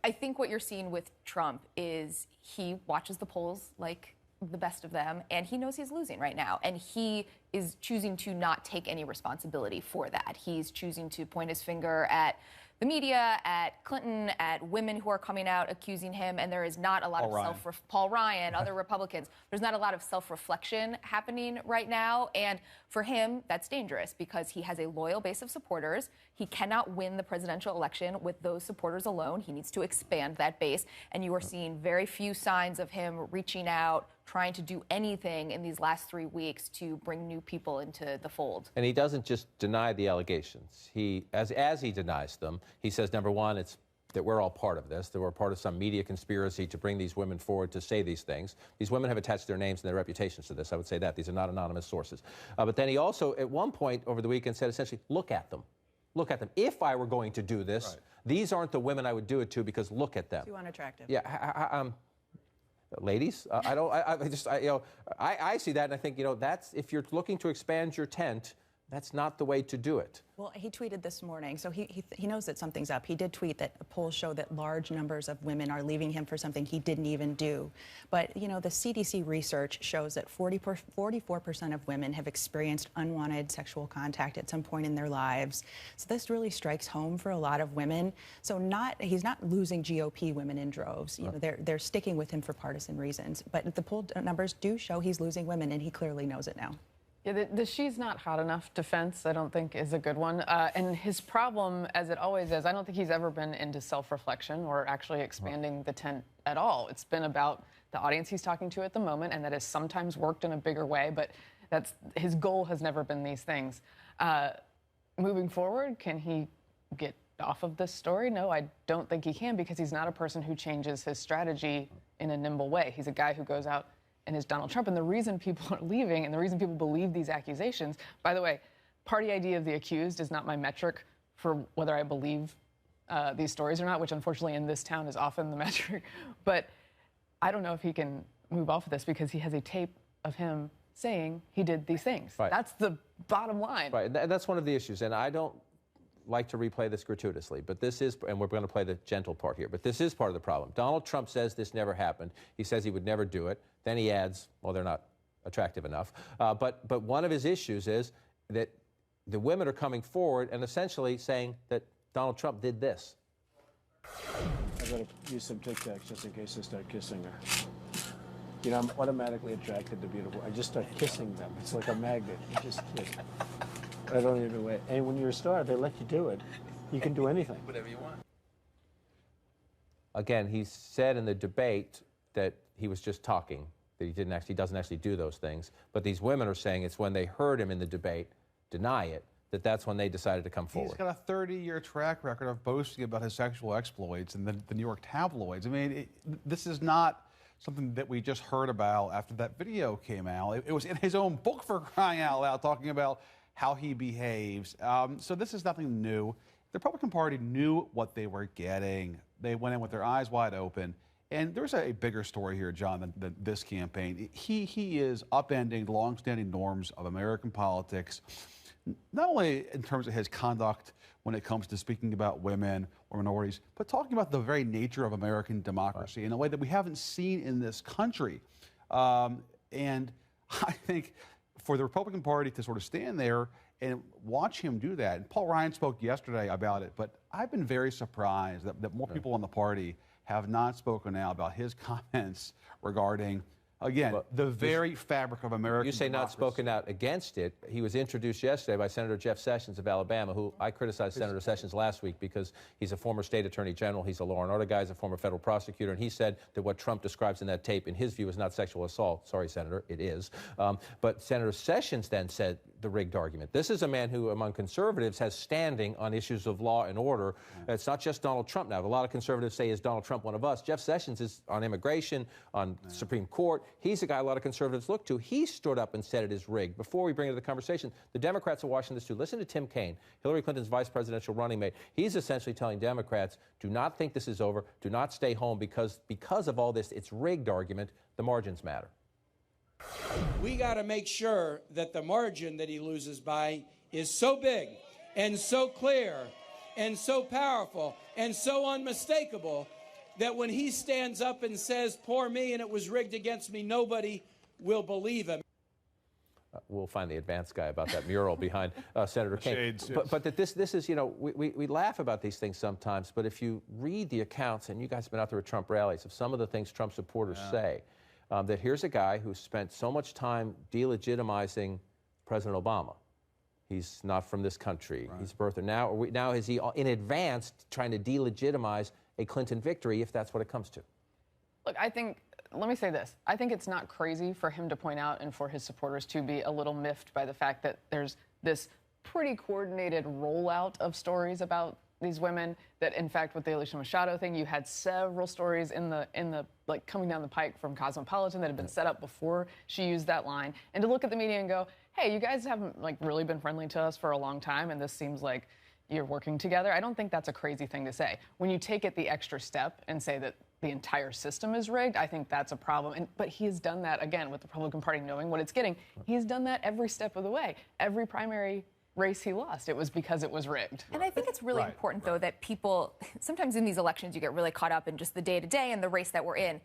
I think what you're seeing with Trump is he watches the polls like the best of them, and he knows he's losing right now, and he is choosing to not take any responsibility for that. He's choosing to point his finger at the media, at Clinton, at women who are coming out accusing him, and there is not a lot of Paul Ryan, other Republicans. There's not a lot of self-reflection happening right now, and for him, that's dangerous because he has a loyal base of supporters. He cannot win the presidential election with those supporters alone. He needs to expand that base, and you are seeing very few signs of him reaching out, trying to do anything in these last 3 weeks to bring new people into the fold. And he doesn't just deny the allegations. He, as he denies them, he says, number one, it's that we're all part of this, that we're part of some media conspiracy to bring these women forward to say these things. These women have attached their names and their reputations to this. I would say that. These are not anonymous sources. But then he also, at one point over the weekend, said essentially, look at them. Look at them. If I were going to do this, these aren't the women I would do it to because look at them. Too unattractive. Yeah, ladies, I see that and I think, that's, if you're looking to expand your tent, that's not the way to do it. Well, he tweeted this morning, so he knows that something's up. He did tweet that polls show that large numbers of women are leaving him for something he didn't even do. But, the CDC research shows that 44% of women have experienced unwanted sexual contact at some point in their lives. So this really strikes home for a lot of women. So he's not losing GOP women in droves. They're sticking with him for partisan reasons. But the poll numbers do show he's losing women, and he clearly knows it now. Yeah, the she's not hot enough defense, I don't think, is a good one. And his problem, as it always is, I don't think he's ever been into self-reflection or actually expanding the tent at all. It's been about the audience he's talking to at the moment, and that has sometimes worked in a bigger way, but his goal has never been these things. Moving forward, can he get off of this story? No, I don't think he can, because he's not a person who changes his strategy in a nimble way. He's a guy who goes out and is Donald Trump. And the reason people are leaving and the reason people believe these accusations, by the way, party ID of the accused is not my metric for whether I believe these stories or not, which unfortunately in this town is often the metric. But I don't know if he can move off of this because he has a tape of him saying he did these things. Right. That's the bottom line. Right, that's one of the issues. And I don't like to replay this gratuitously, but this is, and we're going to play the gentle part here, but this is part of the problem. Donald Trump says this never happened. He says he would never do it. Then he adds, well, they're not attractive enough. But one of his issues is that the women are coming forward and essentially saying that Donald Trump did this. I gotta use some Tic Tacs just in case I start kissing her. I'm automatically attracted to beautiful. I just start kissing them. It's like a magnet. You just kiss. I don't even wait. And when you're a star, they let you do it. You can do anything. Whatever you want. Again, he said in the debate that he was just talking, that he doesn't actually do those things. But these women are saying it's when they heard him in the debate deny it, that's when they decided to come forward. He's got a 30-year track record of boasting about his sexual exploits in the New York tabloids. I mean, this is not something that we just heard about after that video came out. It was in his own book, for crying out loud, talking about how he behaves. So this is nothing new. The Republican Party knew what they were getting. They went in with their eyes wide open. And there's a bigger story here, John, than this campaign. He is upending longstanding norms of American politics, not only in terms of his conduct when it comes to speaking about women or minorities, but talking about the very nature of American democracy in a way that we haven't seen in this country. And I think for the Republican Party to sort of stand there and watch him do that, and Paul Ryan spoke yesterday about it, but I've been very surprised that more people in the party have not spoken out about his comments regarding, again, the very fabric of American You say democracy. not spoken out against it. He was introduced yesterday by Senator Jeff Sessions of Alabama, who I criticized Senator Sessions last week because he's a former state attorney general. He's a law and order guy. He's a former federal prosecutor. And he said that what Trump describes in that tape, in his view, is not sexual assault. Sorry, Senator, it is. But Senator Sessions then said the rigged argument. This is a man who, among conservatives, has standing on issues of law and order. It's not just Donald Trump now. A lot of conservatives say, is Donald Trump one of us? Jeff Sessions is on immigration, on Supreme Court. He's a guy a lot of conservatives look to. He stood up and said it is rigged. Before we bring it to the conversation, the Democrats are watching this too. Listen to Tim Kaine, Hillary Clinton's vice presidential running mate. He's essentially telling Democrats, do not think this is over. Do not stay home because of all this, it's rigged argument. The margins matter. We got to make sure that the margin that he loses by is so big and so clear and so powerful and so unmistakable that when he stands up and says, poor me and it was rigged against me, nobody will believe him. We'll find the advanced guy about that mural behind Senator Kaine. Shades, but that this is, you know, we laugh about these things sometimes, but if you read the accounts, and you guys have been out there at Trump rallies, of some of the things Trump supporters say, that here's a guy who spent so much time delegitimizing President Obama. He's not from this country. He's a birther. Now is he in advance trying to delegitimize a Clinton victory, if that's what it comes to? Look, I think, let me say this. I think it's not crazy for him to point out and for his supporters to be a little miffed by the fact that there's this pretty coordinated rollout of stories about these women, that in fact with the Alicia Machado thing, you had several stories in the like coming down the pike from Cosmopolitan that had been set up before she used that line. And to look at the media and go, hey, you guys haven't like really been friendly to us for a long time, and this seems like you're working together. I don't think that's a crazy thing to say. When you take it the extra step and say that the entire system is rigged, I think that's a problem. But he has done that, again, with the Republican Party knowing what it's getting. He's done that every step of the way. Every primary race he lost, it was because it was rigged. And I think it's really important, though, that people, sometimes in these elections, you get really caught up in just the day-to-day and the race that we're in.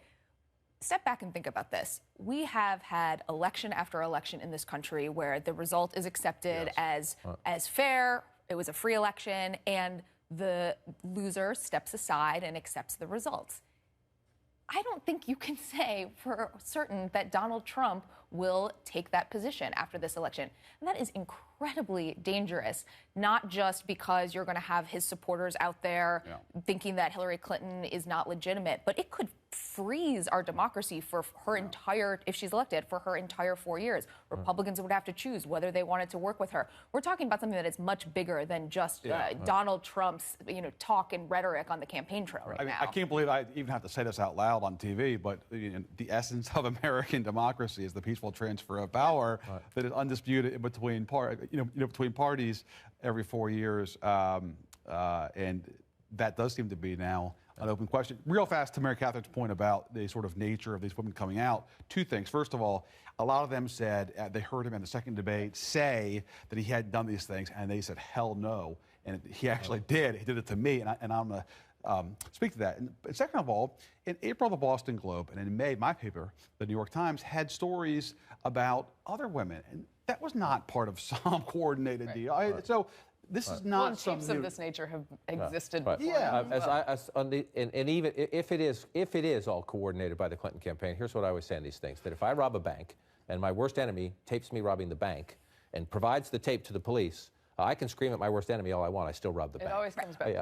Step back and think about this. We have had election after election in this country where the result is accepted as fair, it was a free election, and the loser steps aside and accepts the results. I don't think you can say for certain that Donald Trump will take that position after this election. And that is incredibly dangerous, not just because you're going to have his supporters out there thinking that Hillary Clinton is not legitimate, but it could freeze our democracy for her entire, if she's elected, for her entire 4 years. Republicans would have to choose whether they wanted to work with her. We're talking about something that is much bigger than just Donald Trump's, talk and rhetoric on the campaign trail right now. I can't believe I even have to say this out loud on TV, but the essence of American democracy is the peaceful transfer of power that is undisputed in between between parties every 4 years, and that does seem to be now an open question. Real fast to Mary Catherine's point about the sort of nature of these women coming out. Two things. First of all, a lot of them said they heard him in the second debate say that he hadn't done these things, and they said, hell no. And he actually did. He did it to me, and I'm going to speak to that. And second of all, in April, the Boston Globe, and in May, my paper, the New York Times, had stories about other women. And that was not part of some coordinated deal. So this is not some tapes of this nature have existed before. And even if it is all coordinated by the Clinton campaign, here's what I always say on these things: that if I rob a bank and my worst enemy tapes me robbing the bank and provides the tape to the police, I can scream at my worst enemy all I want. I still rob the bank. It always comes back to that.